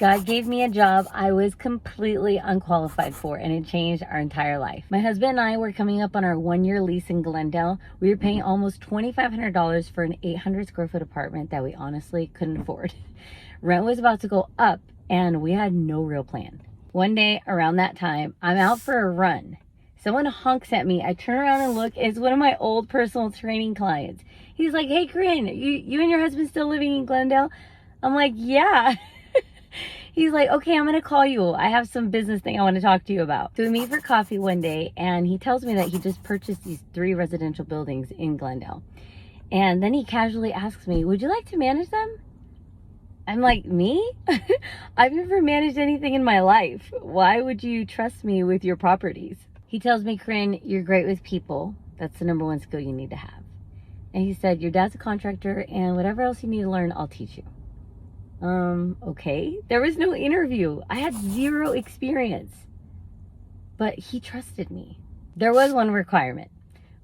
God gave me a job I was completely unqualified for, and it changed our entire life. My husband and I were coming up on our 1-year lease in Glendale. We were paying almost $2,500 for an 800 square foot apartment that we honestly couldn't afford. Rent was about to go up, and we had no real plan. One day around that time, I'm out for a run. Someone honks at me. I turn around and look. It's one of my old personal training clients. He's like, "Hey, Corinne, you and your husband still living in Glendale?" I'm like, "Yeah." He's like, "Okay, I'm gonna call you. I have some business thing I want to talk to you about." So we meet for coffee one day, and he tells me that he just purchased these 3 residential buildings in Glendale. And then he casually asks me, "Would you like to manage them?" I'm like, "Me? I've never managed anything in my life. Why would you trust me with your properties?" He tells me, "Corinne, you're great with people. That's the number 1 skill you need to have." And he said, "Your dad's a contractor, and whatever else you need to learn, I'll teach you." Okay. There was no interview. I had 0 experience. But he trusted me. There was one requirement.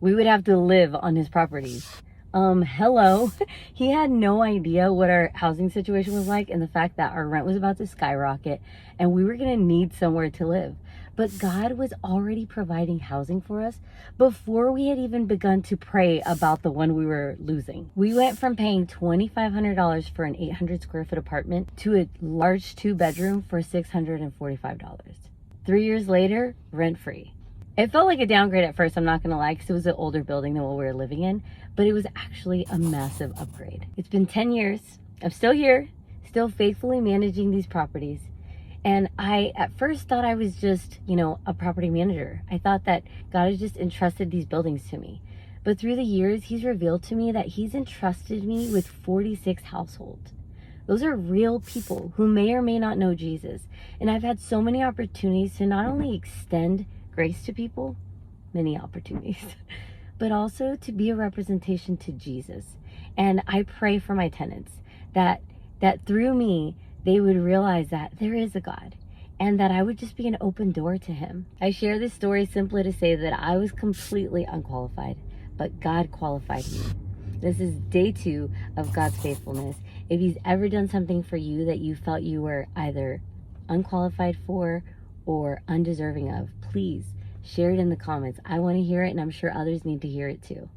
We would have to live on his properties. Hello. He had no idea what our housing situation was like, and the fact that our rent was about to skyrocket and we were going to need somewhere to live. But God was already providing housing for us before we had even begun to pray about the one we were losing. We went from paying $2,500 for an 800 square foot apartment to a large 2-bedroom for $645. 3 years later, rent free. It felt like a downgrade at first, I'm not gonna lie, because it was an older building than what we were living in, but it was actually a massive upgrade. It's been 10 years. I'm still here, still faithfully managing these properties. And I, at first, thought I was just, a property manager. I thought that God had just entrusted these buildings to me. But through the years, he's revealed to me that he's entrusted me with 46 households. Those are real people who may or may not know Jesus. And I've had so many opportunities to not only extend grace to people, many opportunities, but also to be a representation to Jesus. And I pray for my tenants that through me, they would realize that there is a God and that I would just be an open door to him. I share this story simply to say that I was completely unqualified, but God qualified me. This is day 2 of God's faithfulness. If he's ever done something for you that you felt you were either unqualified for or undeserving of, please share it in the comments. I want to hear it, and I'm sure others need to hear it too.